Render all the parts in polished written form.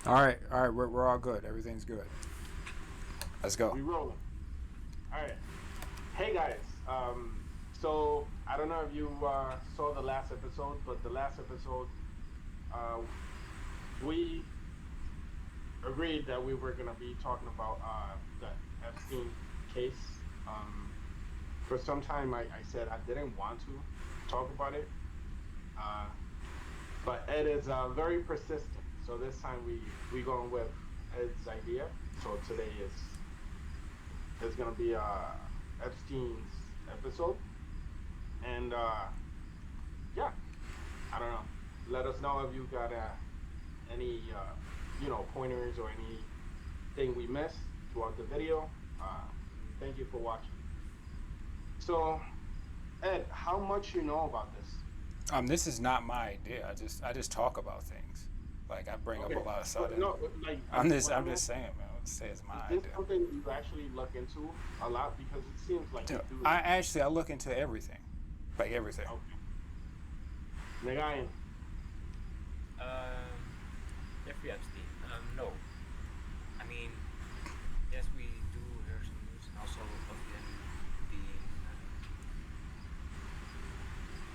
all right. We're all good. Everything's good. Let's go. We rolling. All right. Hey guys. So I don't know if you saw the last episode, but the last episode, uh, we agreed that we were gonna be talking about the Epstein case. For some time, I said I didn't want to talk about it, uh, but Ed is very persistent. So this time we going with Ed's idea. So today is gonna be Epstein's episode, and yeah, I don't know. Let us know if you got any pointers or anything we missed throughout the video. Thank you for watching. So Ed, how much you know about this? This is not my idea. I just talk about things. Like I bring up a Okay, lot of but sudden. no, like I'm just what I I'm meant just saying, man. Let's say it's is my this idea. something you actually look into a lot because it seems like you Dude, do. I look into everything, like everything. Okay, Nagayan. Um, Jeffrey Epstein. No. I mean, yes, we do hear some news, and also of him being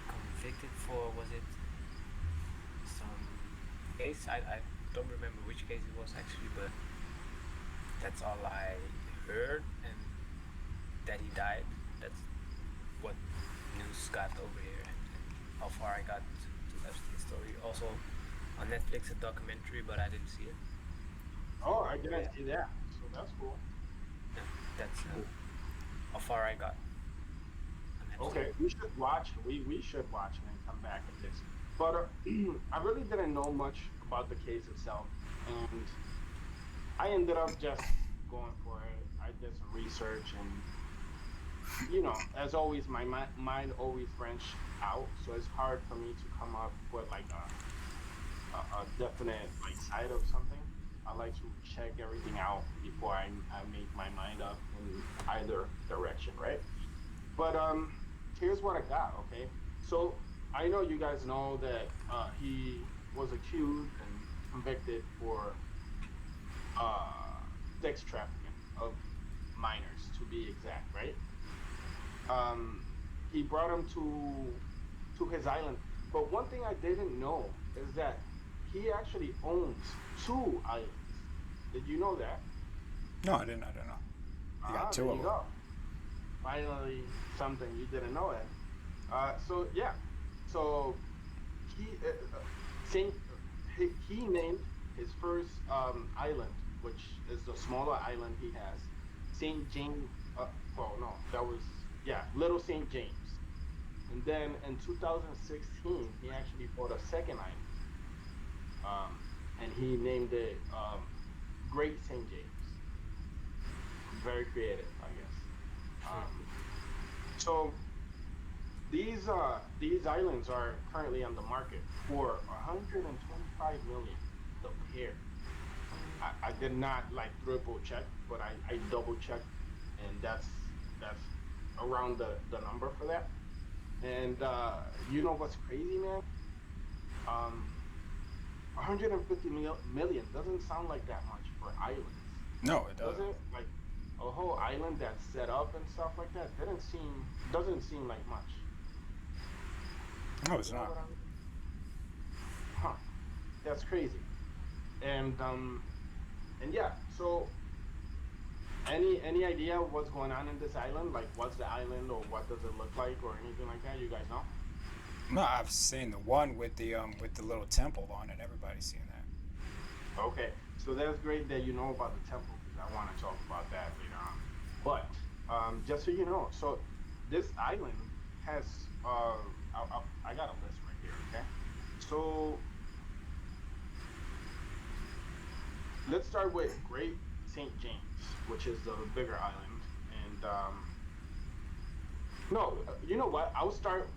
convicted for, was it some case? I don't remember which case it was actually, but that's all I heard, and that he died. That's what news got over here, and how far I got to Epstein's story. Also, on Netflix, a documentary, but I didn't see it. Oh, I But didn't yeah, see that. So that's cool. yeah, that's Cool. how far I got on Epstein. Okay, we should watch it. We should watch it and come back at this. But I really didn't know much about the case itself, and I ended up just going for it. I did some research, and as always, my mind always branch out, so it's hard for me to come up with like a definite like side of something. I like to check everything out before I make my mind up in either direction, right? But here's what I got. Okay, so I know you guys know that he was accused and convicted for sex trafficking of minors, to be exact, right? He brought him to his island, but one thing I didn't know is that he actually owns two islands. Did you know that? No, I didn't. I don't know. You got Ah, there two of you them. go. Finally, something you didn't know, Ed. So yeah, so he Saint he named his first island, which is the smaller island he has, Saint James. Well, no, that was yeah, Little Saint James. And then in 2016, he actually bought a second island, and he named it Great Saint James. Very creative, I guess. Um, so these islands are currently on the market for 125 million the pair. I did not like triple check, but I double checked, and that's around the number for that. And you know what's crazy, man? Um, 150 million doesn't sound like that much for islands, No, it does doesn't. it? Like a whole island that's set up and stuff like that didn't seem doesn't seem like much. No, it's You know not. what I mean? Huh? That's crazy. And yeah. So any idea what's going on in this island? Like, what's the island, or what does it look like, or anything like that? You guys know? No, I've seen the one with the little temple on it. Everybody's seen that. Okay, so that's great that you know about the temple because I want to talk about that later on. But just so you know, so this island has I got a list right here. Okay, so let's start with Great Saint James, which is the bigger island, and no, you know what? I'll start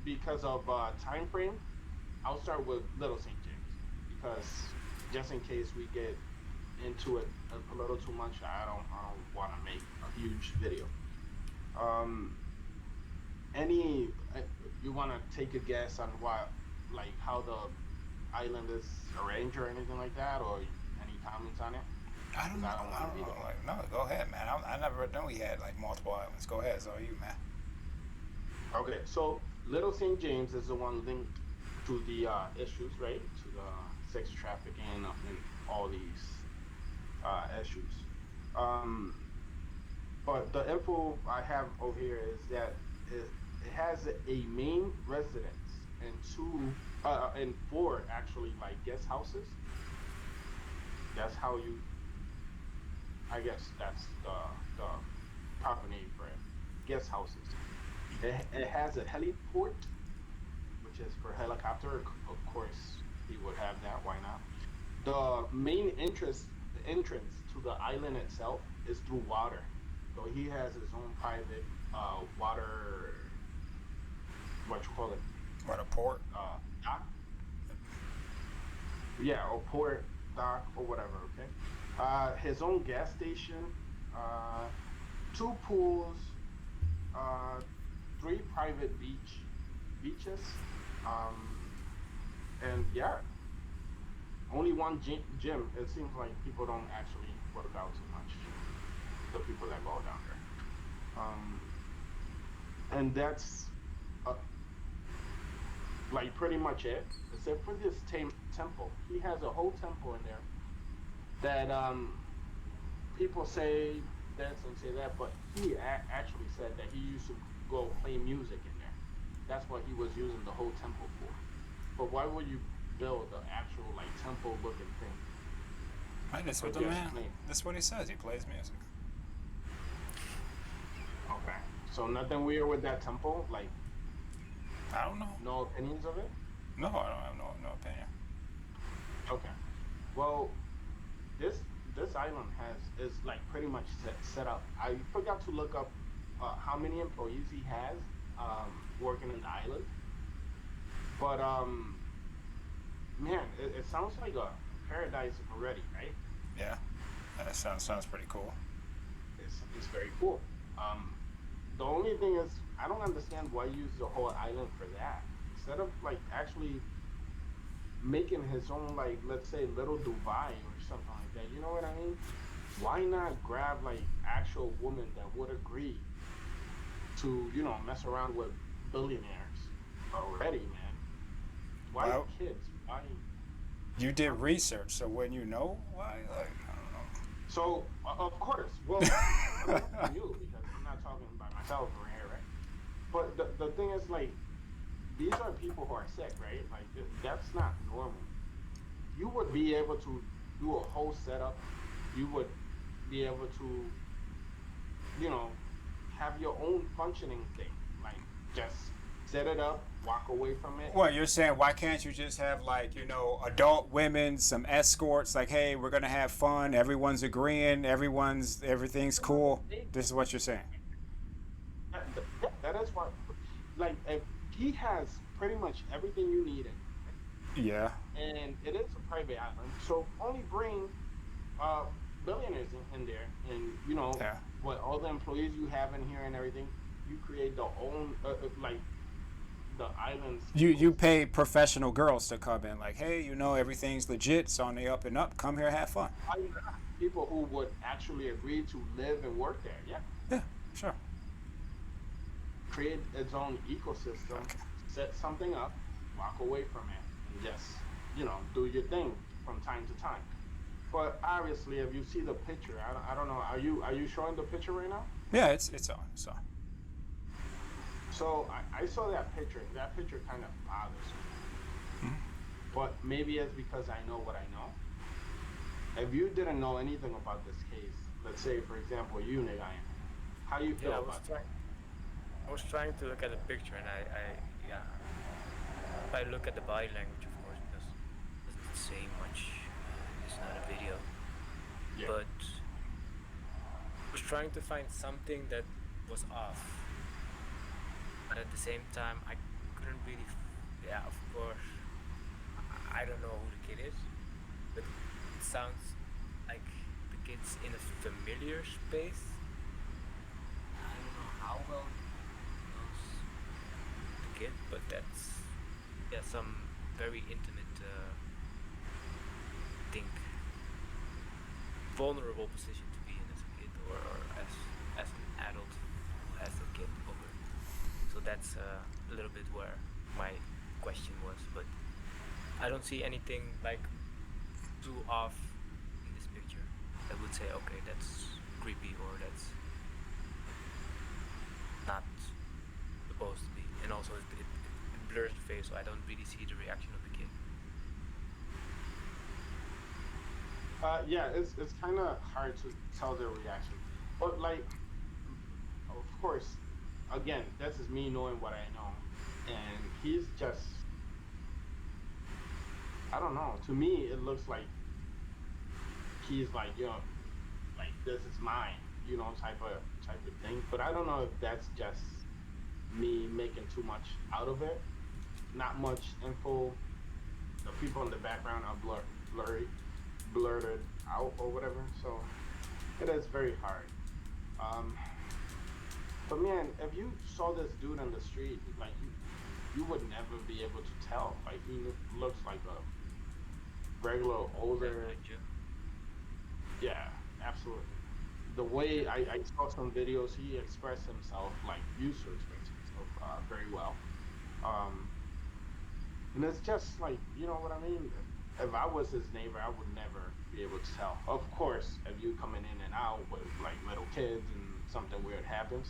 because of time frame. I'll start with Little Saint James because just in case we get into it a little too much, I don't want to make a huge video. Um, any you want to take a guess on what like how the island is arranged or anything like that, or comments on it? I don't Because know. I don't I want to don't be know. the Like, no, go ahead, man. I never know he had like multiple islands. Go ahead, it's all you, man. Okay, so Little St. James is the one linked to the issues, right? To the sex trafficking and all these issues. Um, but the info I have over here is that it has a main residence and two, and four actually like guest houses. That's how you, I guess that's the proper name for it. Guest houses. It has a heliport, which is for helicopter. Of course, he would have that. Why not? The main entrance to the island itself is through water. So he has his own private water, what you call it, What a port. dock, yeah, or port dock or whatever. Okay, his own gas station, uh, two pools, uh, three private beaches, um, and yeah, only one gym. It seems like people don't actually work out too much. The people that go down there. And that's uh, like pretty much it, except for this temple. He has a whole temple in there that people say this and say that, but he actually said that he used to go play music in there. That's what he was using the whole temple for. But why would you build the actual like temple looking thing Right, that's for what the just man. playing? That's what he says. He plays music. Okay. So nothing weird with that temple? Like I don't know. no opinions of it? No, I don't have no opinion. Okay. Well, this this island is like pretty much set up. I forgot to look up how many employees he has working in the island, but man, it sounds like a paradise already, right? Yeah, that sounds pretty cool. It's very cool. Um, the only thing is, I don't understand why use the whole island for that instead of like actually making his own like let's say little Dubai or something like that. You know what I mean? Why not grab like actual women that would agree to mess around with billionaires already, man? Why Well, kids? Why? you did Huh? research, so when you know why, like So of course, well, I coming don't from know. you because I'm not talking by myself over here, right? But the thing is like these are people who are sick, right? Like that's not normal. You would be able to do a whole setup. You would be able to, you know, have your own functioning thing. Like just set it up, walk away from it. Well, you're saying why can't you just have like adult women, some escorts? Like, hey, we're gonna have fun. Everyone's agreeing. Everything's cool. This is what you're saying. Yeah, that is what. Like if he has pretty much everything you need in, right? Yeah, And it is a private island, so only bring uh billionaires in there, and yeah. what all the employees you have in here and everything. You create the own like the island's You pay ecosystem. professional girls to come in. Like, hey, everything's legit. It's on the up and up. Come here, have fun. Why not? People who would actually agree to live and work there. Yeah, Yeah, sure. create its own ecosystem, Okay. set something up, walk away from it, and just do your thing from time to time. But obviously, if you see the picture, I don't know. Are you showing the picture right now? Yeah, it's on. It's on. So I saw that picture. That picture kind of bothers me. But maybe it's because I know what I know. If you didn't know anything about this case, let's say for example you, Nagayan, how you Yeah, feel about that? I was trying to look at the picture, and yeah, if I look at the body language, of course, because it doesn't say much. It's not a video, Yeah. but I was trying to find something that was off, but at the same time, I couldn't really. Yeah, of course, I don't know who the kid is, but it sounds like the kid's in a familiar space. I don't know how well he knows the kid, but that's yeah some very intimate thing. vulnerable position to be in as a kid, or as an adult who has a kid over. So that's a little bit where my question was, but I don't see anything like too off in this picture that would say, okay, that's creepy or that's not supposed to be. And also it blurs the face, so I don't really see the reaction of the kid. Yeah, it's kind of hard to tell their reaction, but like, of course, again, this is me knowing what I know, and he's just, I don't know. To me, it looks like he's like, like this is mine, type of thing. But I don't know if that's just me making too much out of it. Not much info. The people in the background are blurred out or whatever. So it is very hard. Um, but man, if you saw this dude on the street, like you would never be able to tell. Like he looks like a regular older. Like Joe. Yeah, absolutely. The way I saw some videos, he expressed himself like used to express himself very well. Um, and it's just like, you know what I mean? If I was his neighbor, I would never be able to tell. Of course, if you coming in and out with like little kids and something weird happens,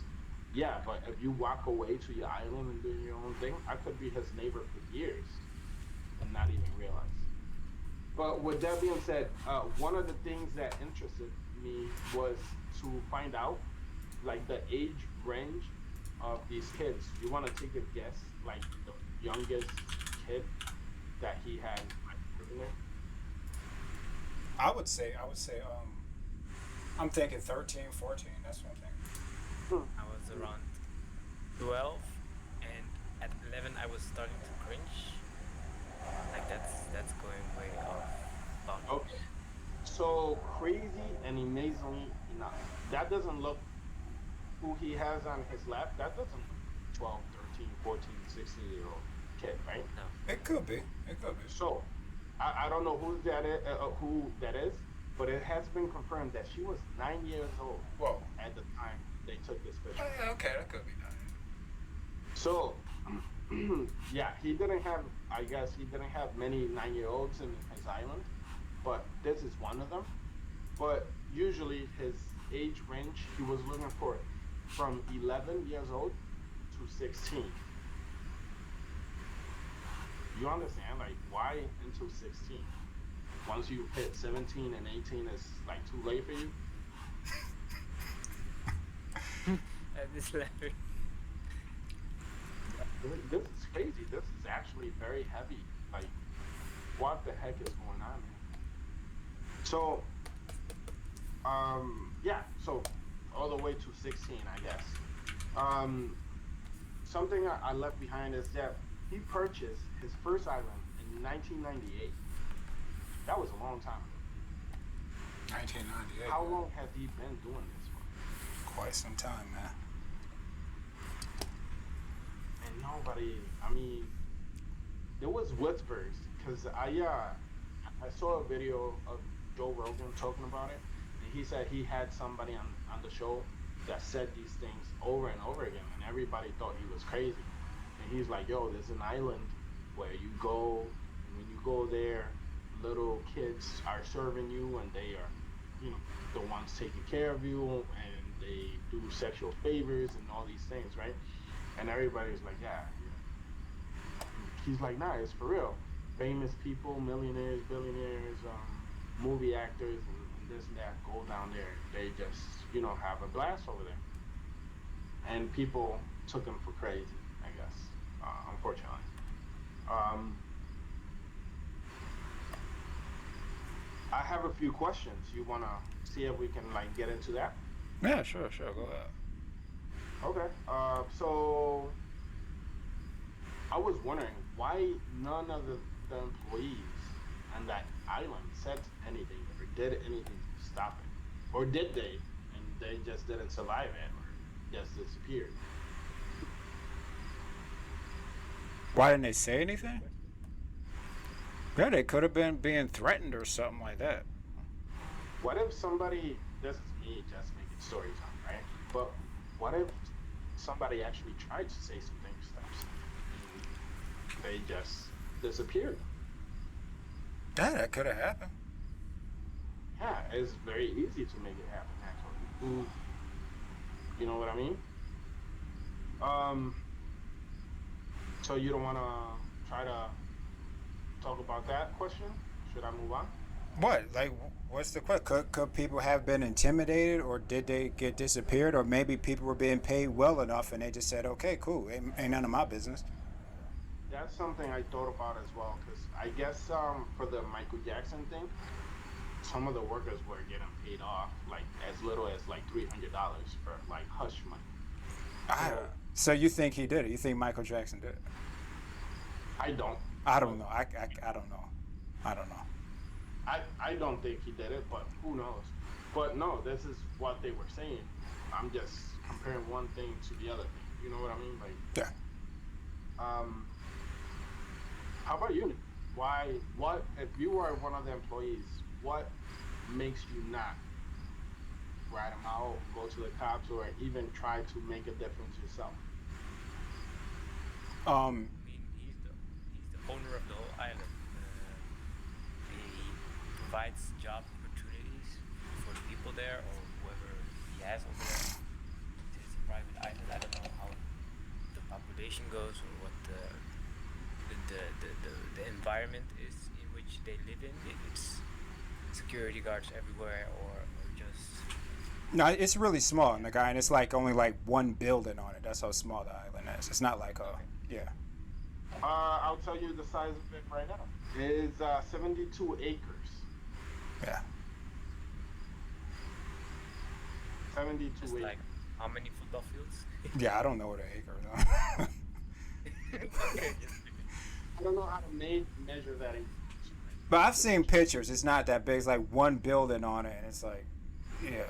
yeah. But if you walk away to your island and doing your own thing, I could be his neighbor for years and not even realize. But with that being said, one of the things that interested me was to find out like the age range of these kids. You want to take a guess, like the youngest kid that he had like living there? I would say, I'm thinking 13, 14. That's what I'm thinking. Hmm. I was around 12, and at 11 I was starting to cringe. Like that's going way off boundaries. Okay. So crazy and amazingly enough, that doesn't look who he has on his lap. That doesn't look 12, 13, 14, 16-year old kid, right? No. It could be. It could be. So I don't know who that is, but it has been confirmed that she was 9 years old Whoa. at the time they took this Oh, picture. yeah, okay, that could be nice. So, yeah, he didn't have. I guess he didn't have many 9 year olds in his island, but this is one of them. But usually his age range, he was looking for from 11 years old to 16. You understand, like, why until 16? Once you hit 17 and 18, it's like too late for you. At this level. This is crazy. This is actually very heavy. Like, what the heck is going on, man? So, yeah. So, all the way to 16, I guess. Something I left behind is that he purchased his first island in 1998. That was a long time ago. 1998. How long has he been doing this for? Quite some time, man. And nobody. I mean, there was whispers because I saw a video of Joe Rogan talking about it, and he said he had somebody on the show that said these things over and over again, and everybody thought he was crazy. And he's like, "Yo, there's an island where you go, and when you go there, little kids are serving you, and they are, the ones taking care of you, and they do sexual favors and all these things, right?" And everybody's like, "Yeah." He's like, "Nah, it's for real. Famous people, millionaires, billionaires, movie actors, and this and that go down there. They just, have a blast over there." And people took him for crazy, I guess, unfortunately. Um, I have a few questions. You want to see if we can, like, get into that? Yeah, sure, go ahead. Okay. So I was wondering why none of the employees on that island said anything or did anything to stop it. Or did they? And they just didn't survive it or just disappeared. Why didn't they say Good anything? question. Yeah, they could have been being threatened or something like that. What if somebody? This is me just making stories up, right? But what if somebody actually tried to say some things and they just disappeared? Yeah, that could have happened. Yeah, it's very easy to make it happen. Actually, you know what I mean? Um, so you don't want to try to talk about that question? Should I move on? What? Like, what's the question? Could people have been intimidated, or did they get disappeared, or maybe people were being paid well enough and they just said, "Okay, cool, ain't none of my business." That's something I thought about as well, because I guess for the Michael Jackson thing, some of the workers were getting paid off like as little as like $300 for like hush money. I, So so you think he did it? You think Michael Jackson did it? I don't, I don't but know. I don't know. I don't know. I don't think he did it, but who knows? But no, this is what they were saying. I'm just comparing one thing to the other thing. You know what I mean? Like, Yeah. um, how about you? Why? What if you were one of the employees? What makes you not rat him out, go to the cops, or even try to make a difference yourself? Um. I mean, he's the owner of the whole island. He provides job opportunities for the people there or whoever he has over there. It's a private island. I don't know how the population goes or what the environment is in which they live in. If it's security guards everywhere or just No, it's really small, the guy, and it's like only like one building on it. That's how small the island is. It's not like a okay. yeah. I'll tell you the size of it right now. It is 72 acres. Yeah. 72 Just like acres. how many football fields? Yeah, I don't know what an acre is. Okay, just I don't know how to measure that in units, right? But I've Just seen pictures. It's not that big. It's like one building on it, and it's like, yeah.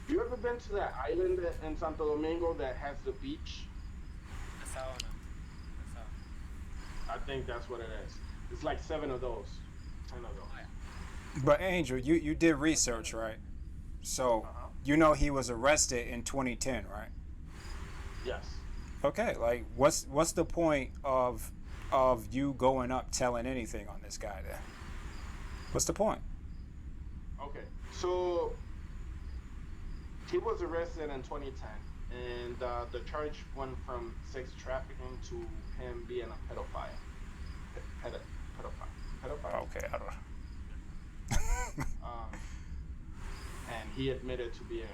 you ever been to that island in Santo Domingo that has the beach? a sauna. A sauna. I think that's what it is. It's like seven of those, 10 of Oh those. yeah. But Angel, you did research, right? So Uh-huh. you know he was arrested in 2010, right? Yes. Okay, like what's the point of you going up telling anything on this guy then? What's the point? Okay. So he was arrested in 2010, and the charge went from sex trafficking to him being a pedophile. Pedophile. Pedophile? Okay, I don't. Um, and he admitted to being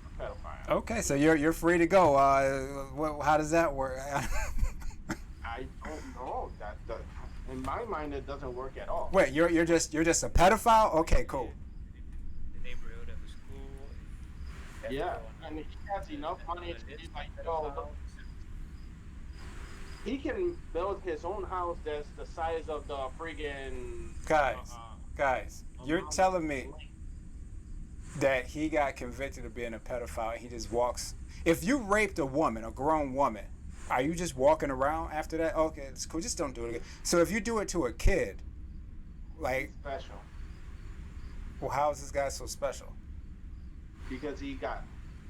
a pedophile. Okay, so you're free to go. How does that work? I don't know that. In my mind, it doesn't work at all. Wait, you're just a pedophile? Okay, Maybe cool. in the neighborhood of a school. If Yeah, everyone and he has enough that's on money a to be list like, of yo, look, pedophiles. he can build his own house that's the size of the friggin' Guys, guys, you're amount of telling me land. that he got convicted of being a pedophile and he just walks. If you raped a woman, a grown woman, are you just walking around after that? Okay, it's cool. Just don't do it again. So if you do it to a kid, He's like, special well, how is this guy so special? because he got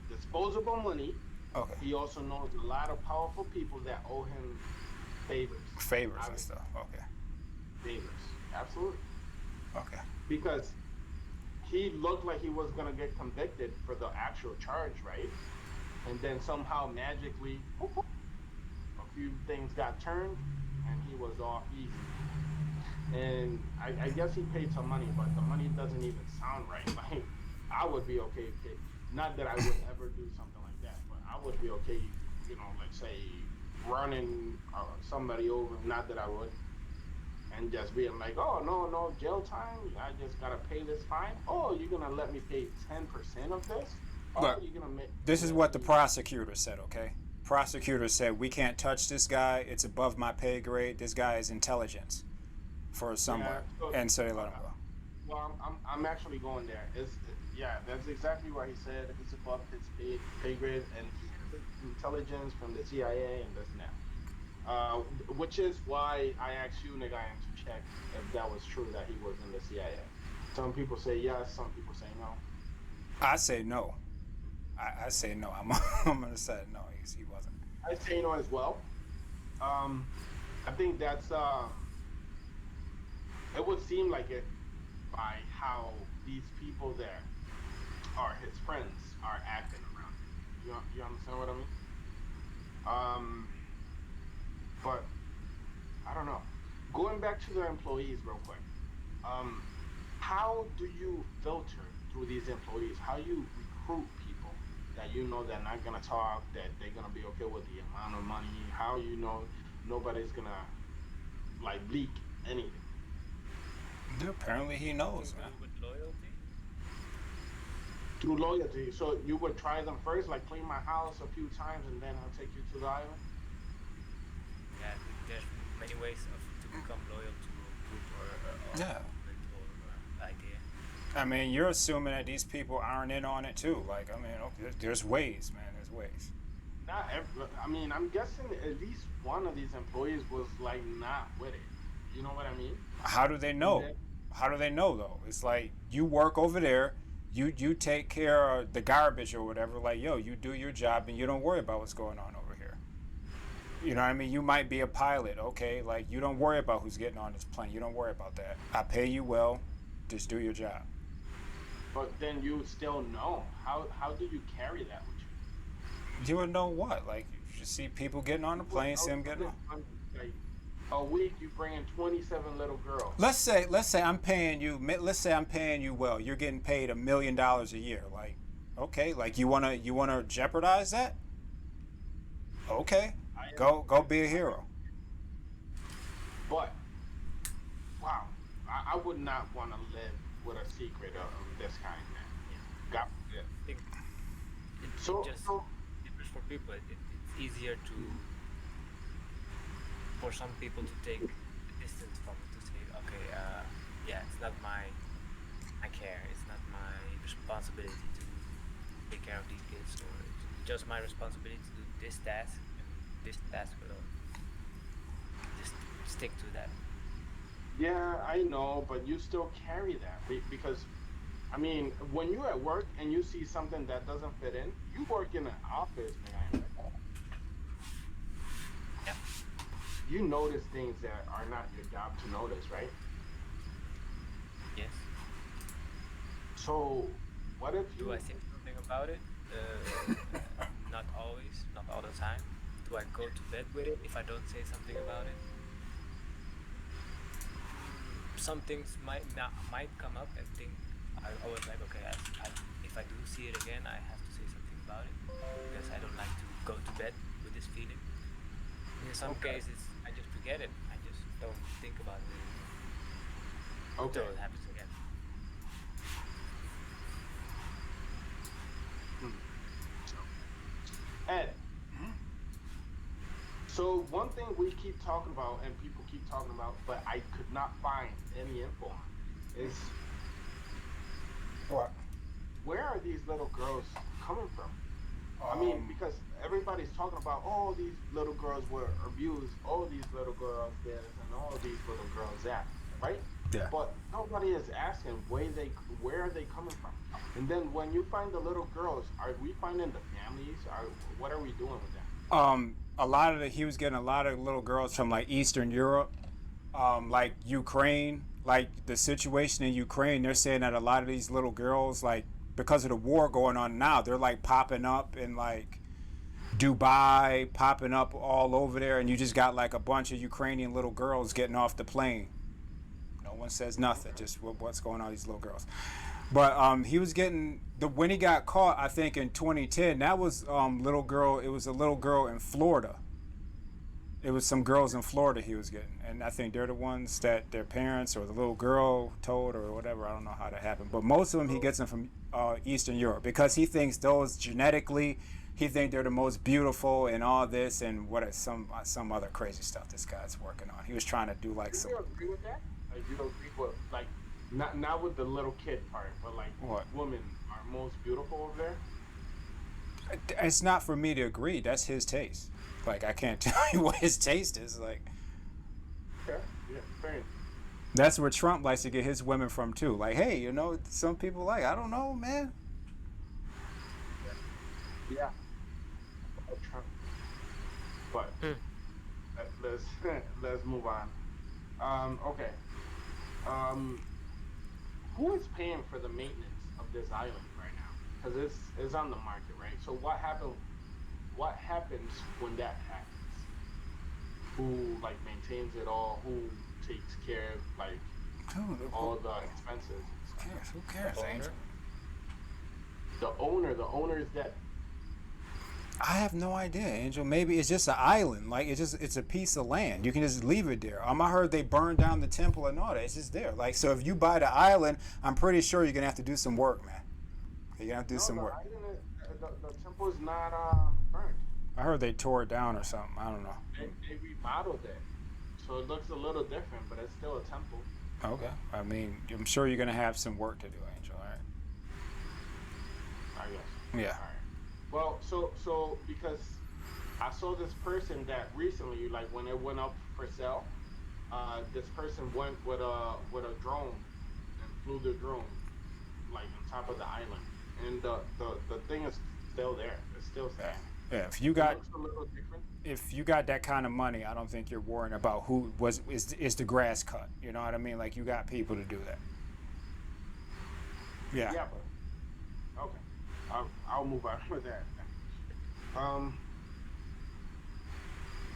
disposable money. Okay, He also knows a lot of powerful people that owe him favors. favors and Obviously, stuff. Okay, favors. Absolutely. okay. Because he looked like he was gonna get convicted for the actual charge, right? And then somehow magically, a few things got turned, and he was off easy. And I guess he paid some money, but the money doesn't even sound right. Like I would be okay, not that I would ever do something like that, but I would be okay, let's say running somebody over. Not that I would, and just being like, oh no, jail time. I just gotta pay this fine. Oh, you're gonna let me pay 10% of this? Oh, Look, you're gonna make this is let what the me. prosecutor said, okay? Prosecutor said, we can't touch this guy. It's above my pay grade. This guy is intelligence for Yeah. someone. So, And so they let him go. well, I'm actually going there. Yeah, that's exactly what he said. He's above his pay grade, and he has intelligence from the CIA and this and that. Which is why I asked you, Nagayan, to check if that was true that he was in the CIA. Some people say yes, some people say no. I say no. I say no. I'm gonna say no. He wasn't. I say no as well. Um, I think that's it would seem like it by how these people that are his friends are acting around him. You understand what I mean? Um, but I don't know. Going back to the employees real quick. Um, how do you filter through these employees? How you recruit people that you know they're not gonna talk, that they're gonna be okay with the amount of money? How you know nobody's gonna like leak anything Dude, apparently he I knows, think man. with loyalty. through loyalty? So you would try them first, like clean my house a few times, and then I'll take you to the island. Yeah, there's many ways of to become loyal to a group or Yeah. movement or idea. I mean, you're assuming that these people aren't in on it too. Like, I mean, okay, there's ways, man. There's ways. Not every, I mean, I'm guessing at least one of these employees was like not with it. You know what I mean? How do they And know? then, How do they know though? It's like you work over there, you take care of the garbage or whatever. Like, yo, you do your job and you don't worry about what's going on over here. You know what I mean? You might be a pilot, okay? Like, you don't worry about who's getting on this plane. You don't worry about that. I pay you well. Just do your job. but then you still know. How do you carry that with you? You would know what? Like, you just see people getting on the plane, see them getting on. Like a week, you bring in 27 little girls. Let's say I'm paying you. Let's say I'm paying you well. You're getting paid $1 million a year. Like, okay, like you wanna jeopardize that? Okay, I go understand. be a hero. But wow, I would not want to live with a secret of this kind, man. Yeah, God forbid. I think it So, just so differs for people. It's easier to for some people to take a distance from it to say, okay, yeah, it's not my care. It's not my responsibility to take care of these kids, or it's just my responsibility to do this task, and this task will just stick to that. yeah, I know, but you still carry that because, I mean, when you're at work and you see something that doesn't fit in, you work in an office, man. Yeah. You notice things that are not your job to notice, right? Yes. So, what if Do I you? say something about it? Not always, not all the time. Do I go to bed with it if I don't say something about it? Some things might come up and think I was like, okay, if I do see it again, I have to say something about it because I don't like to go to bed with this feeling. In some Okay, cases, I just forget it. I just don't think about it okay. until it happens again. Hmm. Ed, so one thing we keep talking about and people keep talking about, but I could not find any info on, is What? where are these little girls coming from? I mean, Um, because everybody's talking about, oh, these little girls were abused, oh, these little girls this, and all these little girls that, right? yeah. But nobody is asking where are they coming from? And then when you find the little girls, are we finding the families? Are what are we doing with that? He was getting a lot of little girls from like Eastern Europe, like Ukraine, like the situation in Ukraine. They're saying that a lot of these little girls, like because of the war going on now, they're like popping up in like Dubai, popping up all over there, and you just got like a bunch of Ukrainian little girls getting off the plane. No one says nothing, Okay. just what's going on with these little girls. But he was getting the when he got caught, I think in 2010. That was little girl. It was a little girl in Florida. It was some girls in Florida he was getting, and I think they're the ones that their parents or the little girl told or whatever. I don't know how that happened, but most of them he So gets them from Eastern Europe because he thinks those genetically, he think they're the most beautiful and all this and what is some other crazy stuff this guy's working on. He was trying to do like do some you agree with that? Like you agree with like not with the little kid part, but like what? women are most beautiful over there? It's not for me to agree. That's his taste. Like I can't tell you what his taste is. Like Okay. Yeah, fair enough. That's where Trump likes to get his women from too. Like, hey, some people like, I don't know, man. Yeah, Trump. But Hmm. let's let's move on. Okay. Um, who is paying for the maintenance of this island right now? Because it's on the market, right? So what happened? What happens when that happens? Who like maintains it all? Who takes care of like Dude, all the expenses and stuff? cares? Who The cares, owner. Angel? The owner is dead. I have no idea, Angel. Maybe it's just an island. Like it's a piece of land. You can just leave it there. I heard they burned down the temple and all that. It's just there. Like so, if you buy the island, I'm pretty sure you're gonna have to do some work, man. You're gonna have to do No, some the work. island, the temple is not burned. I heard they tore it down or something. I don't know. They remodeled it, so it looks a little different, but it's still a temple. Okay. I mean, I'm sure you're gonna have some work to do, Angel. All right. I guess. Yeah. All right. Well, so because I saw this person that recently, like when it went up for sale, this person went with a drone and flew the drone like on top of the island, and the thing is still there. It's still Yeah. standing. Yeah. It looks a little different. If you got that kind of money, I don't think you're worrying about who is the grass cut. You know what I mean? Like you got people to do that. Yeah. Yeah, but okay. I'll move on with that. Um.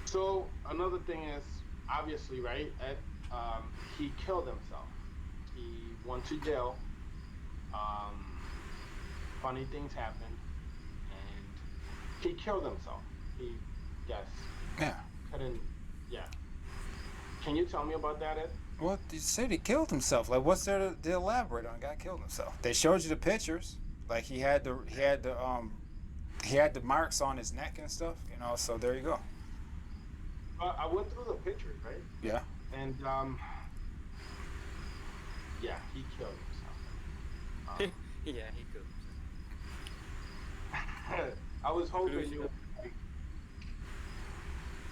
So another thing is obviously right. He killed himself. He went to jail. Um, funny things happened, and he killed himself. He, yes, Yeah. couldn't. Yeah. Can you tell me about that, Ed? Well, you said he killed himself. Like, what's there to elaborate on? Guy killed himself. They showed you the pictures. Like he had the marks on his neck and stuff. So there you go. I went through the pictures, right? Yeah. And yeah, he killed himself. Yeah, he could. I was hoping Lose you your- would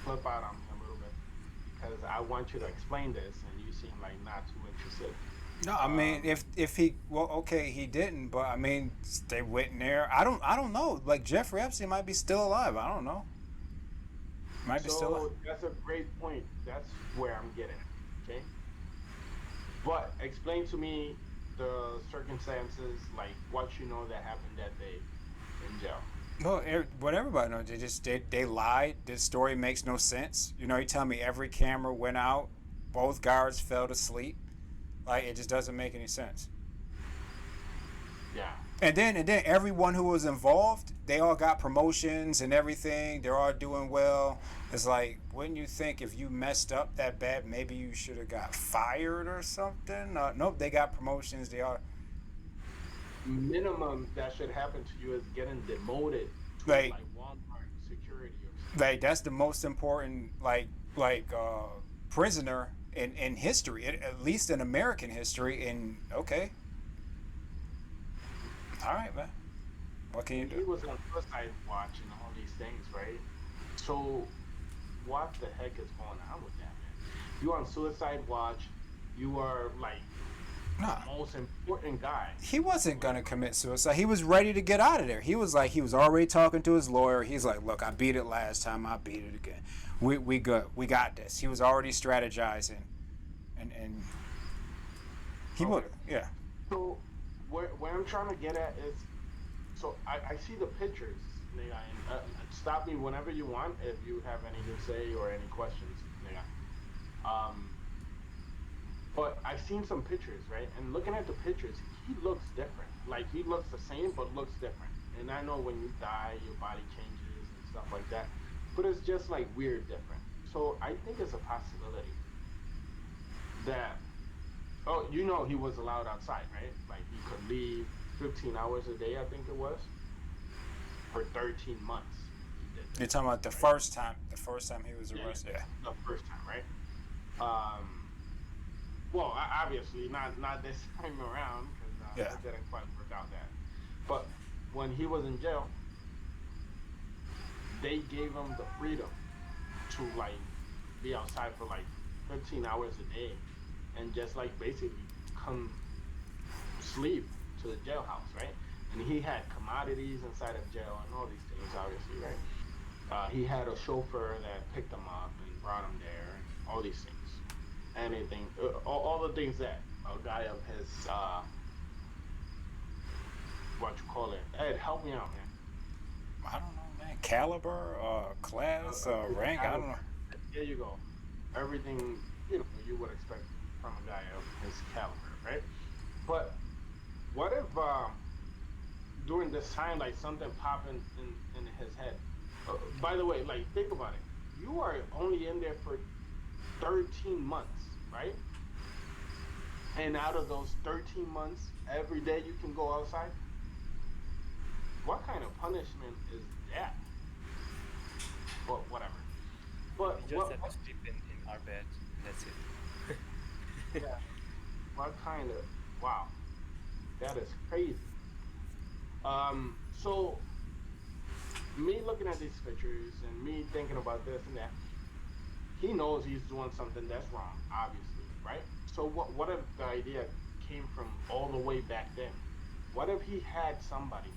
flip out on me a little bit because I want you to explain this, and you seem like not too interested. No, I mean, if he okay, he didn't, but I mean, they went in there. I don't know. Like Jeffrey Epstein might be still alive. I don't know. Might be still alive. So that's a great point. That's where I'm getting at. Okay. But explain to me the circumstances, like what you know that happened that day in jail. Well, what everybody knows, they lied. This story makes no sense. You tell me every camera went out, both guards fell asleep. Like it just doesn't make any sense. Yeah. And then everyone who was involved, they all got promotions and everything. They're all doing well. It's like, wouldn't you think if you messed up that bad, maybe you should have got fired or something? Nope, they got promotions. They are Minimum that should happen to you is getting demoted to Like- like Walmart security or something. like that's the most important prisoner in history, at least in American history. And okay, all right, man. What can you He do? was on suicide watch and all these things, right? So what the heck is going on with that, man? You on suicide watch, you are like Nah. the most important guy. He wasn't gonna commit suicide. He was ready to get out of there. He was already talking to his lawyer. He's like, look, I beat it last time. I beat it again. We good. We got this. He was already strategizing, and he Okay. would. Yeah. So where I'm trying to get at is, so I see the pictures, nigga, and stop me whenever you want if you have anything to say or any questions, nigga. But I've seen some pictures, right? And looking at the pictures, he looks different. Like he looks the same, but looks different. And I know when you die, your body changes and stuff like that. But it's just like weird different. So I think it's a possibility that, oh, he was allowed outside, right? Like he could leave 15 hours a day, I think it was, for 13 months. He did. You're talking about the first time. The first time he was arrested. Yeah. The first time, right? Well, obviously not this time around because Yeah. it didn't quite work out that. But when he was in jail, they gave him the freedom to like be outside for like 15 hours a day and just like basically come sleep to the jailhouse, right? And he had commodities inside of jail and all these things, obviously, right? He had a chauffeur that picked him up and brought him there, and all these things, anything, all the things that a guy of his, what you call it, Ed, help me out, man. I don't know, man. Caliber, class, rank. I don't know. There you go. Everything you would expect from a guy of his caliber, right? But what if during this time, like something popped in his head? By the way, like think about it. You are only in there for 13 months, right? And out of those 13 months, every day you can go outside. What kind of punishment is that? Well, whatever. But We just have to sleep in our bed. That's it. yeah, what kind of wow, that is crazy. So me looking at these pictures and me thinking about this and that, he knows he's doing something that's wrong, obviously, right? So what if the idea came from all the way back then? What if he had somebody,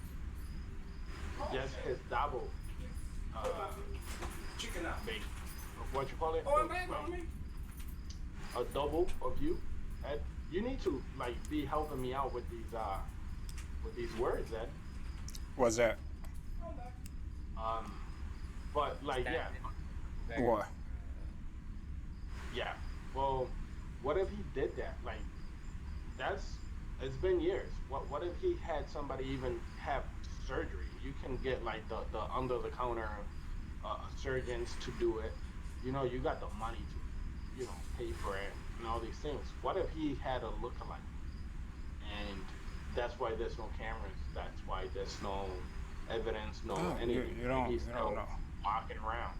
just his double, Chicken out. bait, what you call it? Oh, man, on me. A double of you, Ed. You need to like be helping me out with these words, Ed. What's that? But like yeah, What? yeah. Well, what if he did that? Like it's been years. What if he had somebody even have surgery? You can get like the under the counter surgeons to do it. You got the money to pay for it and all these things. What if he had a lookalike? And that's why there's no cameras. That's why there's no evidence, no Oh, anything. you don't He's still know. walking around.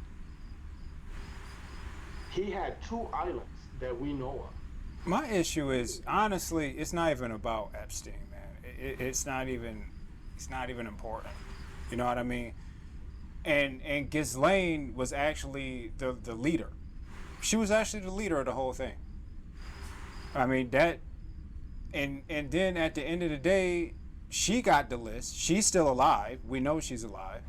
He had 2 islands that we know of. My issue is honestly, it's not even about Epstein, man. It's not even important. You know what I mean? And Ghislaine was actually the leader. She was actually the leader of the whole thing. I mean that, and then at the end of the day, she got the list. She's still alive. We know she's alive.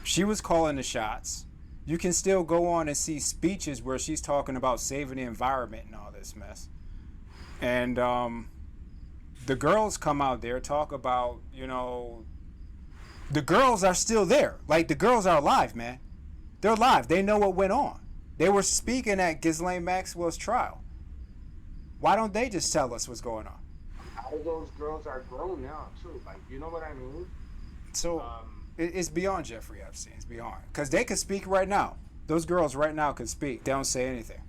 She was calling the shots. You can still go on and see speeches where she's talking about saving the environment and all this mess. And the girls come out there, talk about, the girls are still there. Like, the girls are alive, man. They're alive. They know what went on. They were speaking at Ghislaine Maxwell's trial. Why don't they just tell us what's going on? All those girls are grown now too. Like, you know what I mean? So it's beyond Jeffrey Epstein. It's beyond. Because they could speak right now. Those girls right now could speak. They don't say anything.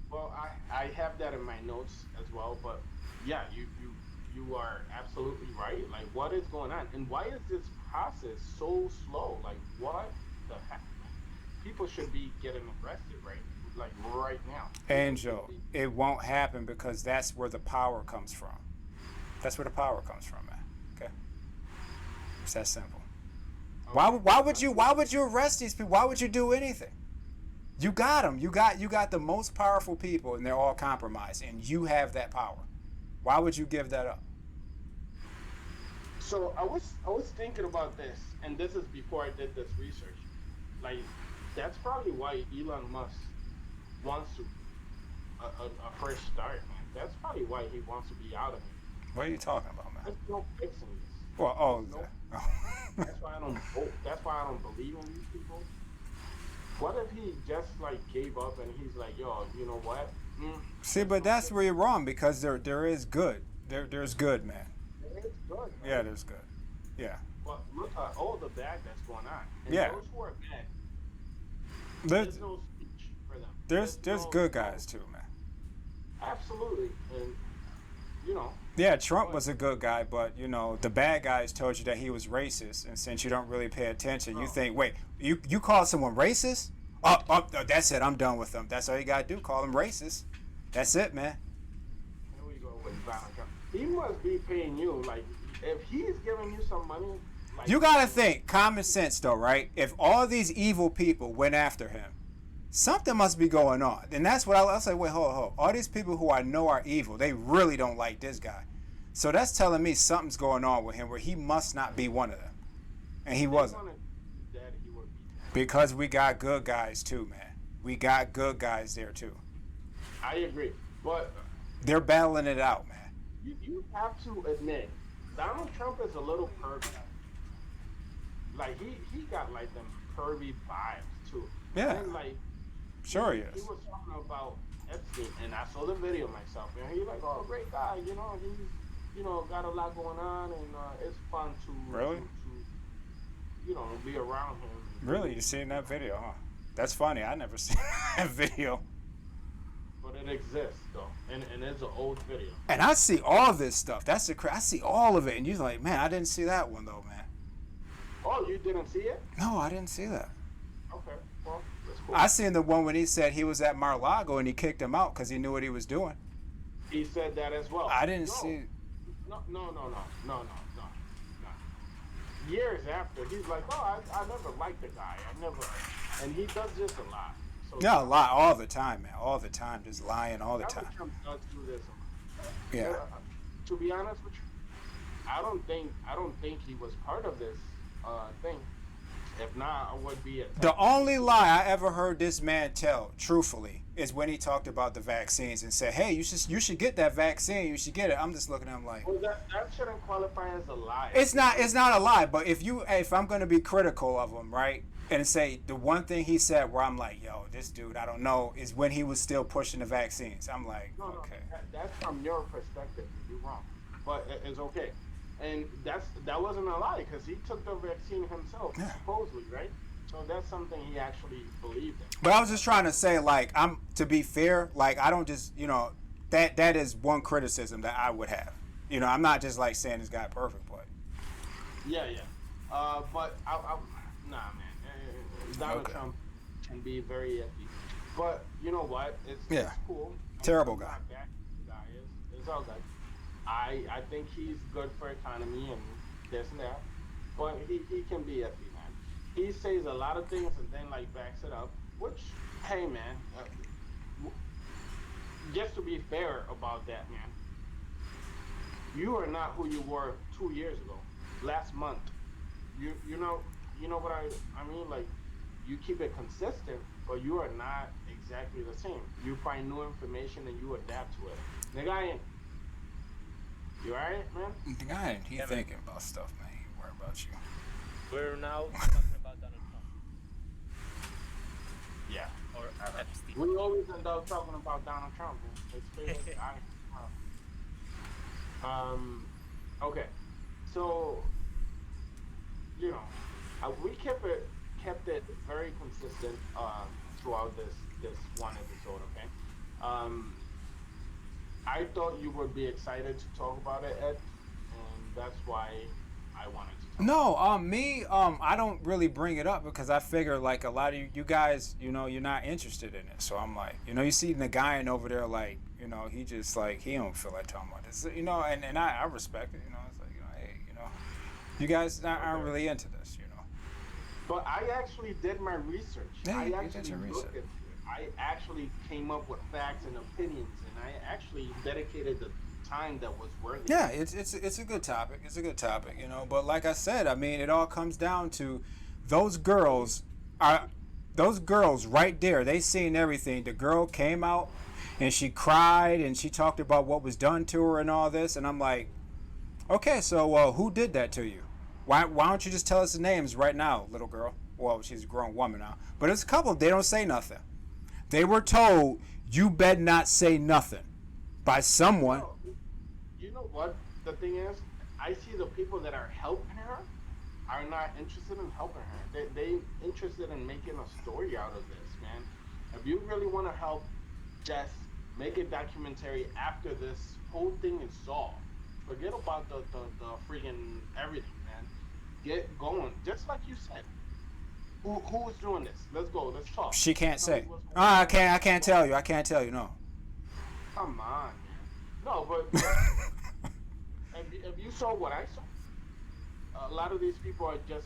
Well, I have that in my notes as well. But yeah, you are absolutely right. Like, what is going on? And why is this process so slow? Like, what the heck? People should be getting arrested right now. Angel, it won't happen because that's where the power comes from. That's where the power comes from, man. Okay? It's that simple. Why would you arrest these people? Why would you do anything? You got them. You got the most powerful people, and they're all compromised, and you have that power. Why would you give that up? So I was thinking about this, and this is before I did this research. Like, that's probably why Elon Musk wants to a fresh start, man. That's probably why he wants to be out of it. What are you talking about, man? There's no fixing this. Well, That's why I don't vote. That's why I don't believe in these people. What if he just like gave up and he's like, yo, you know what? See, but that's where you're wrong because there is good. There's good, man. It's good. Man. Yeah, there's good. Yeah. But look at all the bad that's going on. And Yeah. those who are bad, There's no speech for them. there's no- good guys too, man. Absolutely, and Yeah, Trump was a good guy, but the bad guys told you that he was racist, and since you don't really pay attention, you think, wait, you call someone racist? Oh, that's it. I'm done with them. That's all you gotta do. Call them racist. That's it, man. Here we go with Donald Trump. He must be paying you. Like, if he's giving you some money, like, You gotta think common sense, though, right? If all these evil people went after him, something must be going on. And that's what I'll say, wait, hold. All these people who I know are evil, they really don't like this guy. So that's telling me something's going on with him where he must not be one of them. And he wasn't. Because we got good guys too, man. We got good guys there too. I agree. But they're battling it out, man. You have to admit, Donald Trump is a little pervy. Like he got like them pervy vibes too. Yeah. And like sure he is. He was talking about Epstein, and I saw the video myself, and he's like, "Oh, great guy, he's got a lot going on, and it's fun to really to be around him." Really, you seen that video, huh? That's funny. I never seen that video. But it exists though, and it's an old video. And I see all this stuff. That's the I see all of it, and you're like, man, I didn't see that one though, man. Oh, you didn't see it? No, I didn't see that. Okay, well, that's cool. I seen the one when he said he was at Mar-a-Lago and he kicked him out because he knew what he was doing. He said that as well. I didn't see. No. Years after, he's like, "Oh, I never liked the guy. and he does this a lot." So Yeah, lie all the time, man. All the time, just lying all the time. Trump does do this. Yeah. To be honest with you, I don't think he was part of this thing. If not, I would be. The only lie I ever heard this man tell, truthfully, is when he talked about the vaccines and said, "Hey, you should get that vaccine. You should get it." I'm just looking at him like, well, that shouldn't qualify as a lie. It's not a lie. But if I'm going to be critical of him, right, and say the one thing he said where I'm like, yo, this dude, I don't know, is when he was still pushing the vaccines. I'm like, no, okay. That's from your perspective. You're wrong, but it's okay. And that wasn't a lie because he took the vaccine himself, supposedly, right? So that's something he actually believed in. But I was just trying to say, like, to be fair, like, I don't just, that is one criticism that I would have. I'm not just like saying this guy perfect, but. Yeah. But nah, man. Donald Trump can be very iffy. But you know what? It's cool. Terrible guy. It's all good. I think he's good for economy and this and that, but he can be iffy, man. He says a lot of things and then like backs it up, which, hey man, just to be fair about that, man, you are not who you were 2 years ago, last month. You know what I mean? Like, you keep it consistent, but you are not exactly the same. You find new information and you adapt to it. Nigga, you alright, man? The guy, he's thinking about stuff, man. He ain't worried about you. We're now talking about Donald Trump. Yeah. Or Epstein. We always end up talking about Donald Trump. It's crazy. Okay. So, we kept it very consistent throughout this one episode, okay? I thought you would be excited to talk about it, Ed, and that's why I wanted to talk. No, I don't really bring it up because I figure like a lot of you guys, you're not interested in it. So I'm like, you see the guy in over there, like, he just like, he don't feel like talking about this, and I respect it, it's like, hey, you guys aren't really into this, But I actually did my research. Yeah, I you actually did your research. looked at it. I actually came up with facts and opinions, and I actually dedicated the time that was worth it. Yeah, it's a good topic. It's a good topic, But like I said, I mean, it all comes down to those girls right there. They seen everything. The girl came out and she cried and she talked about what was done to her and all this, and I'm like, okay, so who did that to you? Why don't you just tell us the names right now, little girl? Well, she's a grown woman now, but it's a couple. They don't say nothing. They were told, you better not say nothing by someone. You know what the thing is? I see the people that are helping her are not interested in helping her. They interested in making a story out of this, man. If you really want to help, just make a documentary after this whole thing is solved. Forget about the freaking everything, man. Get going. Just like you said. Who's doing this? Let's go. Let's talk. She can't say. I can't tell you. I can't tell you. No. Come on, man. No, but if you saw what I saw, a lot of these people are just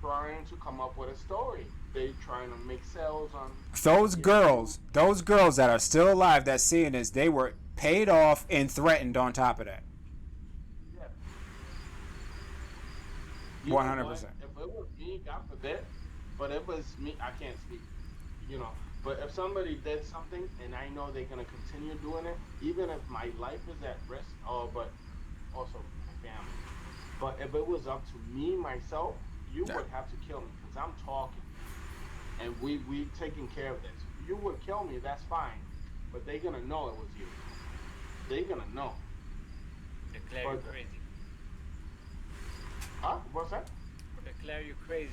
trying to come up with a story. they trying to make sales on. Those girls that are still alive that seeing this, they were paid off and threatened on top of that. Yeah. You One know hundred what? percent. If it was me, God forbid, but if it was me, I can't speak. You know, but if somebody did something and I know they're gonna continue doing it, even if my life is at risk, but also my family. But if it was up to me myself, you Yeah. would have to kill me because I'm talking and we taking care of this. You would kill me, that's fine, but they're gonna know it was you. They're gonna know. Declare you But crazy. huh? What's that? Or declare you crazy.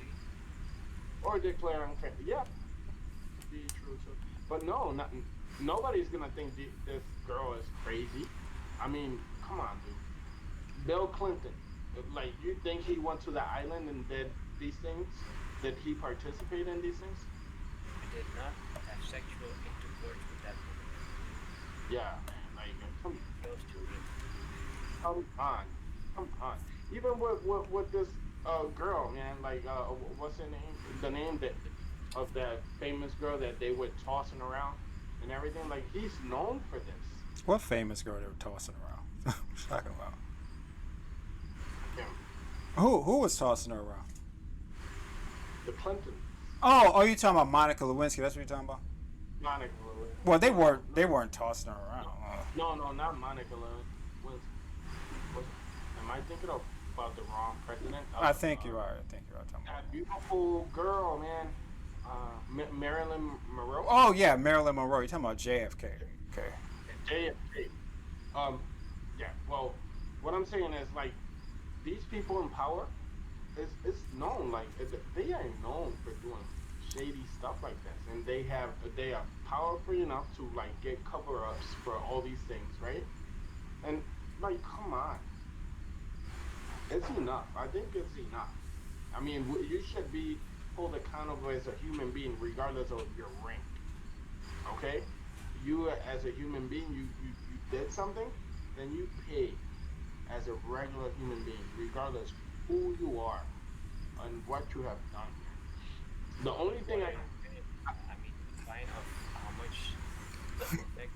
Or declare unfair? Yeah, be true too. But no, not, nobody's gonna think this girl is crazy. I mean, come on, dude. Bill Clinton, like you think he went to the island and did these things? Did he participate in these things? You did not have sexual intercourse with that woman. Yeah, man. Like, Those two women. come on, come on. Even with this girl, man. Like, what's her name? The name that of that famous girl that they were tossing around and everything. Like, he's known for this. What famous girl they were tossing around? What you talking about? I can't. Who was tossing her around? The Clintons, Oh, you talking about Monica Lewinsky? That's what you're talking about. Monica Lewinsky. Well, they No, weren't. no, They weren't tossing her around. no, not Monica Lewinsky. Was, am I thinking about the wrong president? I think you're right. I think you're right. Talking about. That beautiful girl, man. Marilyn Monroe. Oh yeah, Marilyn Monroe. You're talking about JFK. Okay. JFK. Um, yeah. Well, what I'm saying is like these people in power, it's known like they are known for doing shady stuff like this, and they are powerful enough to like get cover-ups for all these things, right? And like, come on, it's enough. I think it's enough. I mean, you should be hold accountable as a human being, regardless of your rank. Okay? You as a human being, you did something, then you pay as a regular human being, regardless who you are and what you have done. The only thing I mean, fine of how much does affect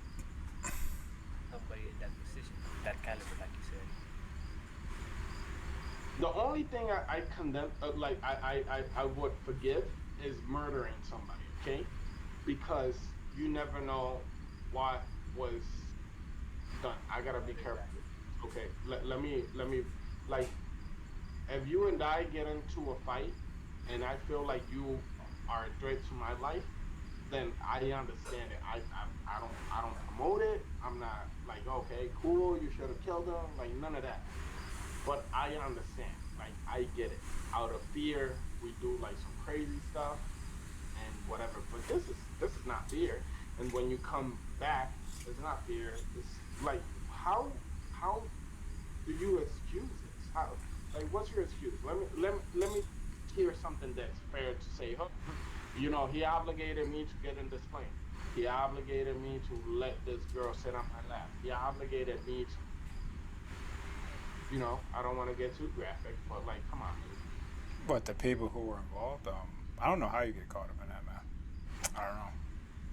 somebody in that position, that caliber, like you said. the only thing I condemn, like I would forgive is murdering somebody, okay? Because you never know what was done. I gotta be careful. Okay, let me like if you and I get into a fight and I feel like you are a threat to my life, then I understand it. I don't promote it. I'm not like, okay, cool, you should have killed him, like none of that. But I understand. Like I get it. Out of fear, we do like some crazy stuff and whatever. But this is not fear. And when you come back, it's not fear. It's like how do you excuse this? How, like, what's your excuse? Let me hear something that's fair to say. Huh? You know, he obligated me to get in this plane. He obligated me to let this girl sit on my lap. He obligated me to, I don't want to get too graphic, but like, come on, dude. But the people who were involved, I don't know how you get caught up in that, man. I don't know.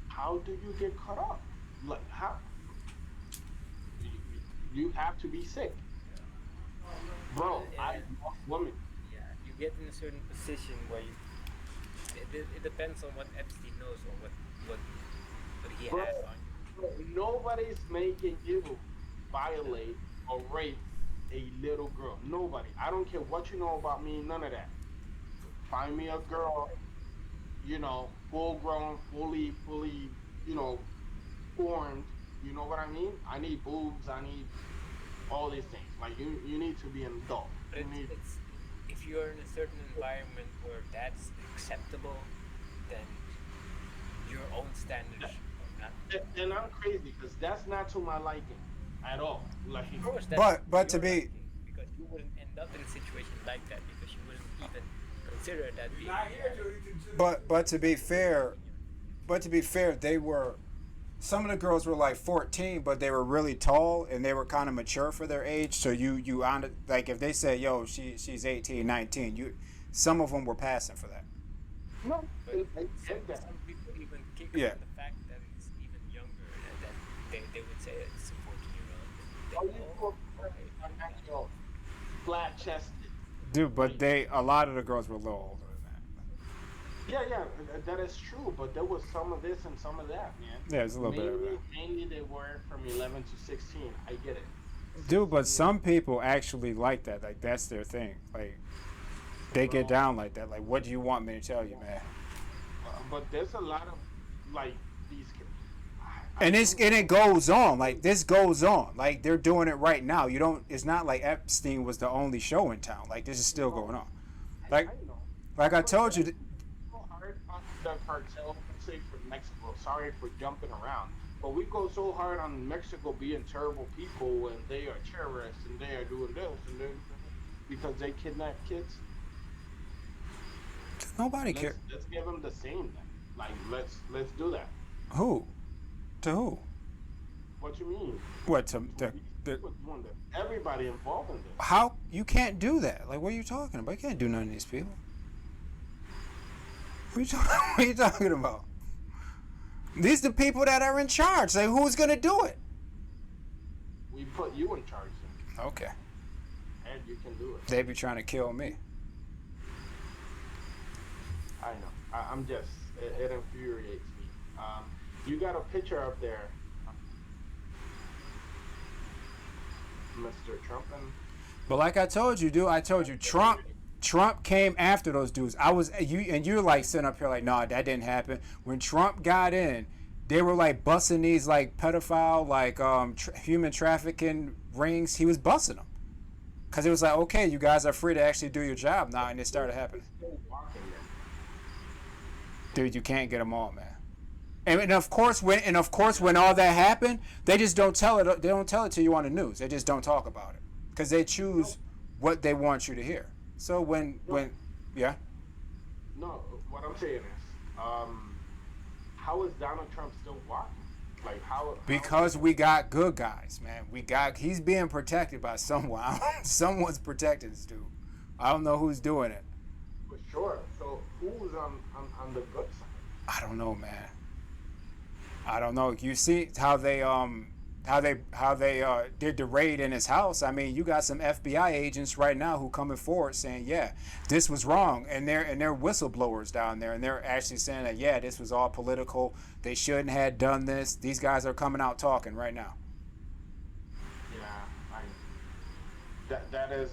How do you get caught up? Like, how? You have to be sick, bro. Yeah, I woman. yeah, you get in a certain position where you. It depends on what Epstein knows or what he Bro, has on you. nobody's making you violate or rape a little girl. Nobody. I don't care what you know about me. None of that. Find me a girl, full grown, fully, formed. You know what I mean? I need boobs. I need all these things. Like you need to be an adult. But You need. it's if you're in a certain environment where that's acceptable, then your own standards are not. And I'm crazy because that's not to my liking at all. Like, Of course, But to your be liking, because you wouldn't end up in a situation like that because you wouldn't even consider that being. but to be fair, they were some of the girls were like 14, but they were really tall and they were kind of mature for their age. So you on like if they said, "Yo, she's 18, 19," some of them were passing for that. No, But I some, get that. some people even kick Yeah. on the fact that it's even younger, and that they would say it's a 14-year-old. They, All you oh, people okay, are cool, yeah. natural, flat chested. Dude, but Like, a lot of the girls were a little older than that. yeah, yeah, that is true. But there was some of this and some of that, man. Yeah, it's a little bit of that. Mainly they were from 11 to 16. I get it. Dude, but 16 years, some people actually like that. Like, that's their thing. Like, they get bro. down like that. Like, what do you want me to tell you, man? But there's a lot of like these. I And don't it know. goes on. Like, this goes on. Like, they're doing it right now. You don't. It's not like Epstein was the only show in town. Like, this is still going No, on. Like, I know. like I But told let's you. go hard on the cartel, let's say for Mexico. Sorry for jumping around, but we go so hard on Mexico being terrible people and they are terrorists and they are doing this and then because they kidnap kids. Nobody cares. Let's give them the same then. Like let's do that. Who? To who? What you mean? What to To the, these the people doing this? Everybody involved in this. how you can't do that? Like, what are you talking about? You can't do none of these people. What are you talking about? These the people that are in charge. Like, who's gonna do it? We put you in charge then, Okay. and you can do it. They be trying to kill me. I know. I'm just. It infuriates me. You got a picture up there, Mr. Trump, and But like I told you, dude, I told you Trump came after those dudes. I was you and you're like sitting up here like, nah, that didn't happen. When Trump got in, they were like busting these like pedophile, like human trafficking rings. He was busting them because it was like, okay, you guys are free to actually do your job now, and it started happening. still walking there. Dude, you can't get them all, man. And of course, when all that happened, they just don't tell it. They don't tell it to you on the news. They just don't talk about it because they choose what they want you to hear. So when yeah, No, what I'm saying is, how is Donald Trump still walking? Like how? because we got good guys, man. He's being protected by someone. Someone's protecting this dude. I don't know who's doing it. For sure. So who's on the good side? I don't know, man. I don't know. You see how they did the raid in his house. I mean, you got some FBI agents right now who coming forward saying, yeah, this was wrong, and they're whistleblowers down there, and they're actually saying that, yeah, this was all political. They shouldn't have done this. These guys are coming out talking right now. Yeah, that is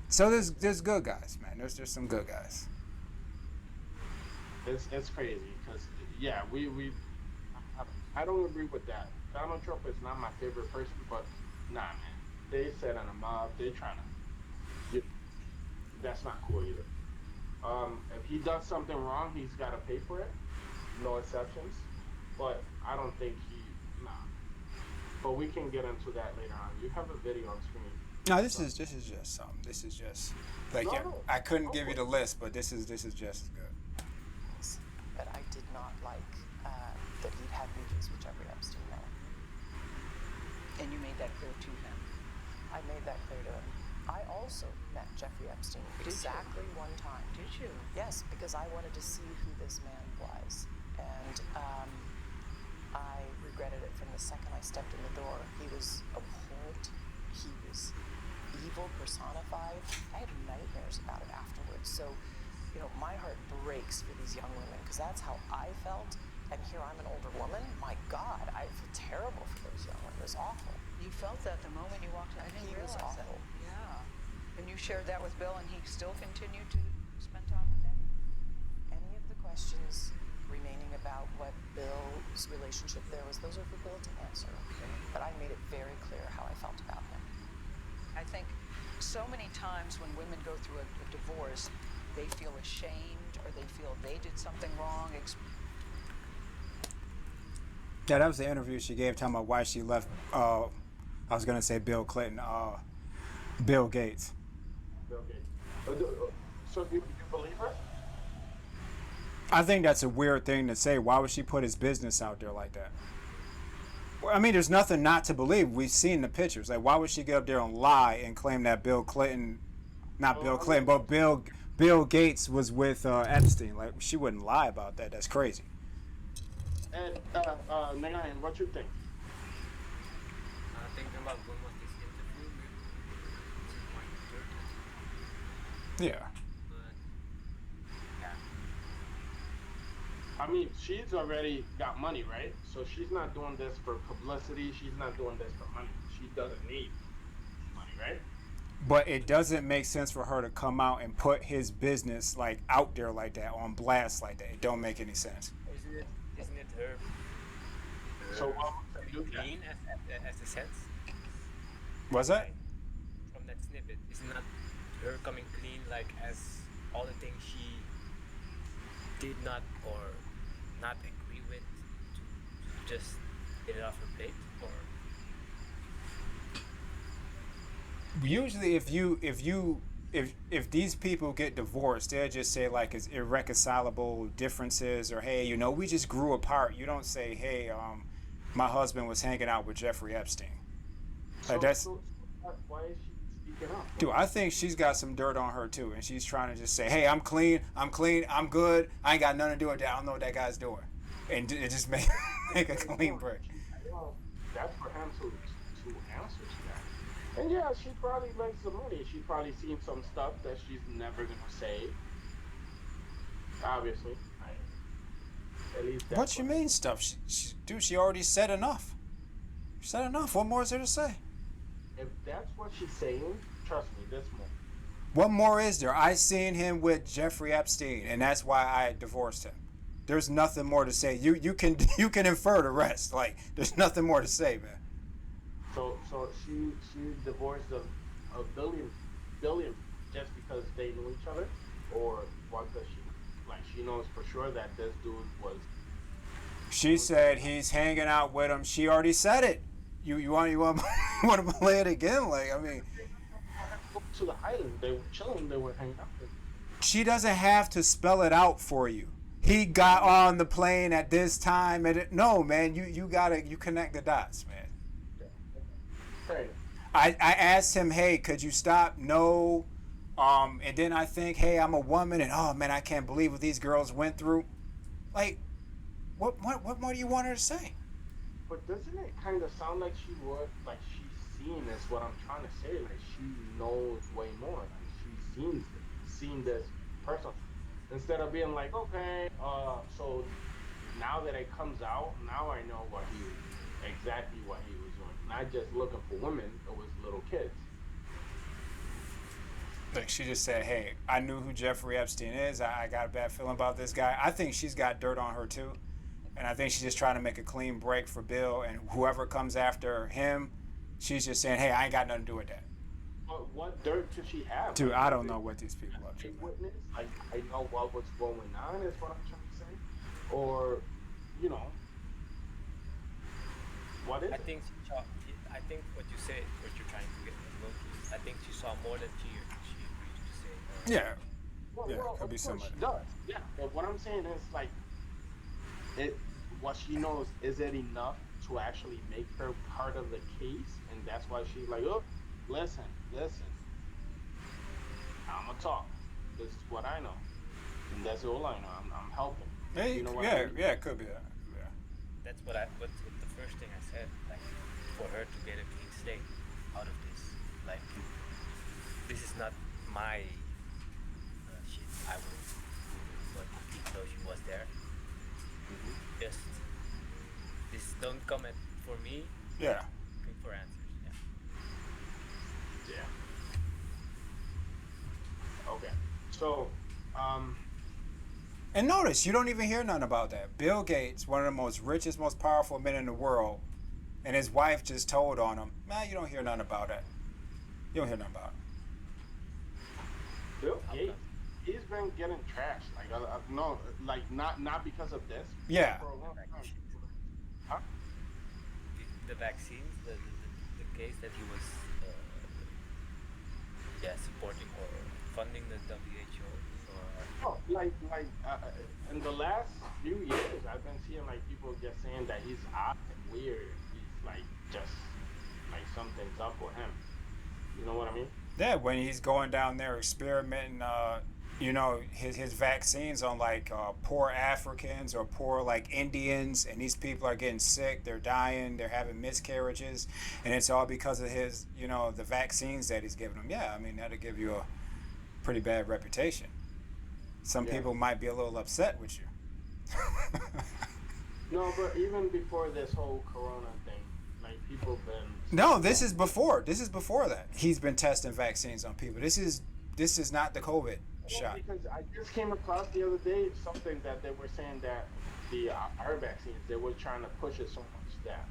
So there's good guys, man. There's some good guys. it's crazy because yeah I don't agree with that. Donald Trump is not my favorite person, but nah, man, they set on a mob. They trying to. That's not cool either. If he does something wrong, he's got to pay for it. No exceptions. But I don't think nah. But we can get into that later on. You have a video on screen. No, this is just something. This is just like, No, yeah. no. I couldn't give you the list, but this is just as good. But I did not like that he'd had meetings with Jeffrey Epstein there. And you made that clear to him. I made that clear to him. I also met Jeffrey Epstein Did you? exactly one time. Did you? Yes, because I wanted to see who this man was. And I regretted it from the second I stepped in the door. He was abhorrent. He was evil personified. I had nightmares about it afterwards. So, my heart breaks for these young women because that's how I felt. And here I'm an older woman. My God, I feel terrible for those young women. It was awful. You felt that the moment you walked in. I didn't He was realize that. awful. Yeah. And you shared that with Bill, and he still continued to spend time with him? Any of the questions remaining about what Bill's relationship there was, those are for Bill to answer. But I made it very clear how I felt about him. I think so many times when women go through a divorce, they feel ashamed or they feel they did something wrong. Yeah, that was the interview she gave talking about why she left. I was gonna say Bill Clinton, Bill Gates. Okay. So you believe her? I think that's a weird thing to say. Why would she put his business out there like that? Well, I mean, there's nothing not to believe. We've seen the pictures. Like, why would she get up there and lie and claim that Bill Clinton, not Bill Clinton, but Bill Gates was with Epstein. Like, she wouldn't lie about that. That's crazy. And Nagayan, what you think? Thinking about when was this interview with Yeah. but yeah, I mean, she's already got money, right? So she's not doing this for publicity. She's not doing this for money. She doesn't need money, right? But it doesn't make sense for her to come out and put his business like out there like that on blast like that. It don't make any sense. isn't it her So what would they do that? clean as a sense? Was that? Like, from that snippet, is not her coming clean like as all the things she did not or not agree with to just get it off her plate, or Usually, if these people get divorced, they'll just say like it's irreconcilable differences, or hey, we just grew apart. You don't say, hey, my husband was hanging out with Jeffrey Epstein. Like that's. So why is she speaking up? Dude, I think she's got some dirt on her too, and she's trying to just say, "Hey, I'm clean, I'm good, I ain't got nothing to do with that. I don't know what that guy's doing," and it just make a clean break. Well, that's for him to answer to that. And yeah, she probably makes some money. She probably seen some stuff that she's never gonna say. Obviously, right? At least that's What you mean stuff? She already said enough. She said enough. What more is there to say? If that's what she's saying, trust me, there's more. What more is there? I seen him with Jeffrey Epstein, and that's why I divorced him. There's nothing more to say. You can infer the rest. Like there's nothing more to say, man. So she divorced a billion just because they knew each other, or what? Does she knows for sure that this dude was. She said he's hanging out with him. She already said it. You want want to play it again? Like, I mean, To the island, they were chilling. They were hanging out. she doesn't have to spell it out for you. He got on the plane at this time, and no, man, you connect the dots, man. Right. I asked him, hey, could you stop? No. And then I think, hey, I'm a woman, and oh man, I can't believe what these girls went through. Like, what more do you want her to say? But doesn't it kind of sound like she's seen is what I'm trying to say? Like she knows way more. Like she's seen this person. Instead of being like, okay, so now that it comes out, now I know exactly what he was doing. Not just looking for women, it was little kids. Like she just said, hey, I knew who Jeffrey Epstein is. I got a bad feeling about this guy. I think she's got dirt on her too. And I think she's just trying to make a clean break for Bill, and whoever comes after him, she's just saying, hey, I ain't got nothing to do with that. But what dirt does she have? Dude, I don't know what these people are doing. Witness? Like I know what was going on is what I'm trying to say. Or, what is I it? think I think what you're trying to get at, I think she saw more than she agreed to say. Yeah. Well, Yeah, well, could of be course somebody. she does. Yeah, but what I'm saying is like, what she knows, is it enough to actually make her part of the case? And that's why she's like, oh, listen, I'ma talk. This is what I know, and that's all I know. I'm helping. Hey, You know what yeah, I mean? yeah, it could be that. Yeah. That's what the first thing I said. Like, for her to get a clean slate out of this, like, this is not my shit. I will, but even though she was there, just this don't come for me. Yeah. Looking for answers. Yeah. Yeah. Okay. So, And notice, you don't even hear nothing about that. Bill Gates, one of the most richest, most powerful men in the world, and his wife just told on him, man, you don't hear nothing about that. You don't hear nothing about it. Bill Gates, he's been getting trashed. Like, no, like not because of this. Yeah. For a long time. Huh? The vaccines, the case that he was supporting or funding the WHO. Oh, in the last few years, I've been seeing like people just saying that he's odd and weird. He's like just like something's up with him. You know what I mean? Yeah, when he's going down there experimenting you know, his vaccines on like poor Africans or poor like Indians, and these people are getting sick, they're dying, they're having miscarriages, and it's all because of his, you know, the vaccines that he's giving them. Yeah, I mean that'll give you a pretty bad reputation. Some Yeah. people might be a little upset with you. No, but even before this whole Corona thing, like people been No, this is before. This is before that. He's been testing vaccines on people. This is not the COVID well, shot. because I just came across the other day something that they were saying that the our vaccines they were trying to push it so much that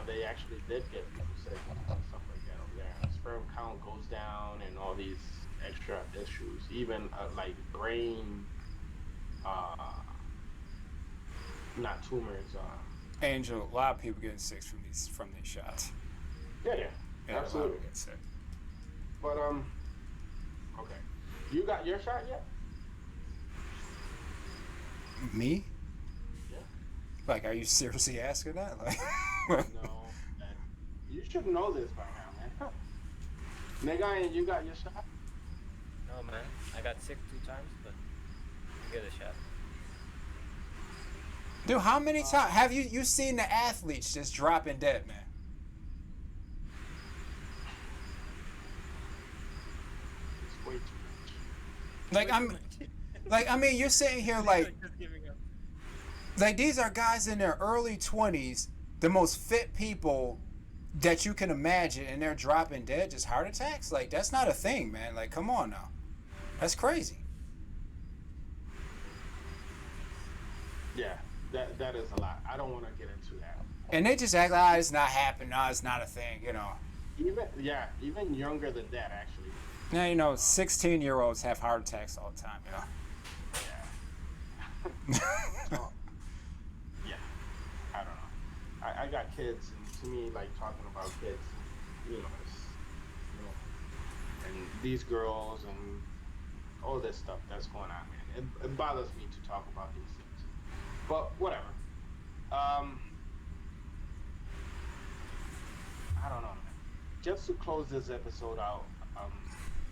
they actually did get people sick and stuff like that over there. Sperm count goes down and all these extra issues, even like brain, uh, not tumors. Angel, a lot of people getting sick from these shots. Yeah, yeah, Yeah, a lot of absolutely. people getting sick. But okay, you got your shot yet? Me? Yeah. Like, are you seriously asking that? Like, No, man. You should know this by now, man. Nigga, and you got your shot? No, man. I got sick 2 times, but I get a shot. dude, how many times have you seen the athletes just dropping dead, man? It's way too much. I mean, you're sitting here like Just giving up. these are guys in their early 20s, the most fit people that you can imagine, and they're dropping dead, just heart attacks. Like, that's not a thing, man. Like, come on now, that's crazy. Yeah, that is a lot. I don't want to get into that. And they just act like, it's not happening, no, it's not a thing, you know. Even younger than that, actually. Now, you know, 16-year-olds have heart attacks all the time, you know. Yeah. Oh, yeah. I don't know. I got kids, and to me, like talking about kids, it's, and these girls and all this stuff that's going on, man. It bothers me to talk about these things, but whatever. I don't know, man. Just to close this episode out,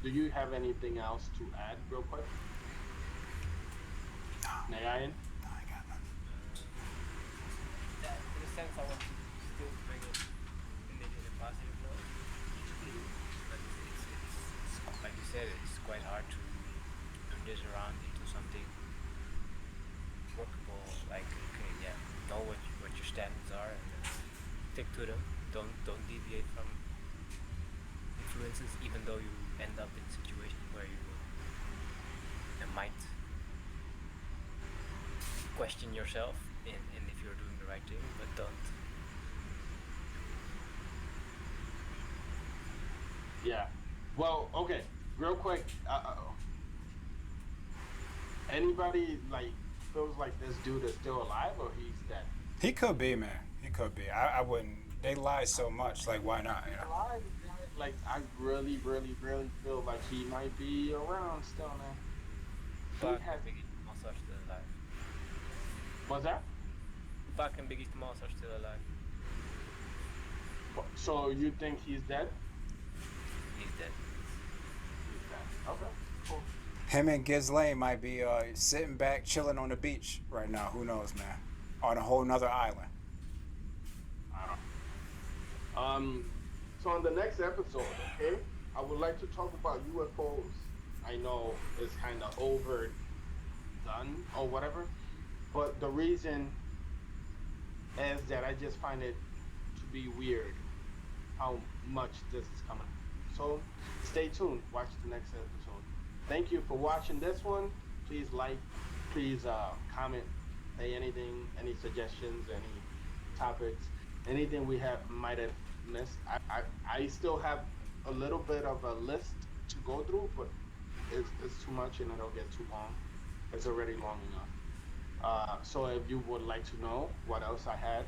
do you have anything else to add, real quick? Nayan? No, I got nothing. Yeah, in a sense, I want to still bring it in a positive note. But it's like you said, it's quite hard to turn this around into something workable. Like, okay, yeah, know what your standards are and stick to them. Don't deviate from influences, even though you end up in situations where you might question yourself in if you're doing the right thing, but don't. Yeah. Well, okay. Real quick. Anybody like feels like this dude is still alive or he's dead? He could be, man. He could be. I wouldn't. They lie so much. Like, why not? You know. Alive? Like, I really, really, really feel like he might be around still, man. Tupac has- and Biggie Smalls are still alive. What's that? Tupac and Biggie Smalls are still alive. So you think he's dead? He's dead. He's dead. Okay. Cool. Him and Ghislaine might be sitting back, chilling on the beach right now. Who knows, man? On a whole nother island. I don't. So on the next episode, okay, I would like to talk about UFOs. I know it's kind of overdone or whatever, but the reason is that I just find it to be weird how much this is coming. So stay tuned. Watch the next episode. Thank you for watching this one. Please like, please comment, say anything, any suggestions, any topics, anything we might have missed. I still have a little bit of a list to go through, but it's too much and it'll get too long. It's already long enough. So if you would like to know what else I had,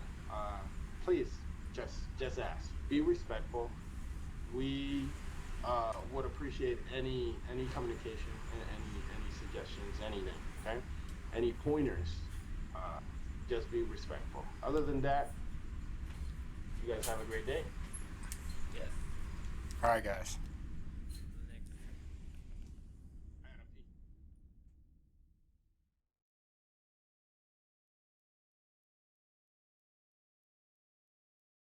please just ask. Be respectful. We would appreciate any communication, any suggestions, anything. Okay, any pointers. Just be respectful. Other than that, you guys have a great day. Yes. All right, guys.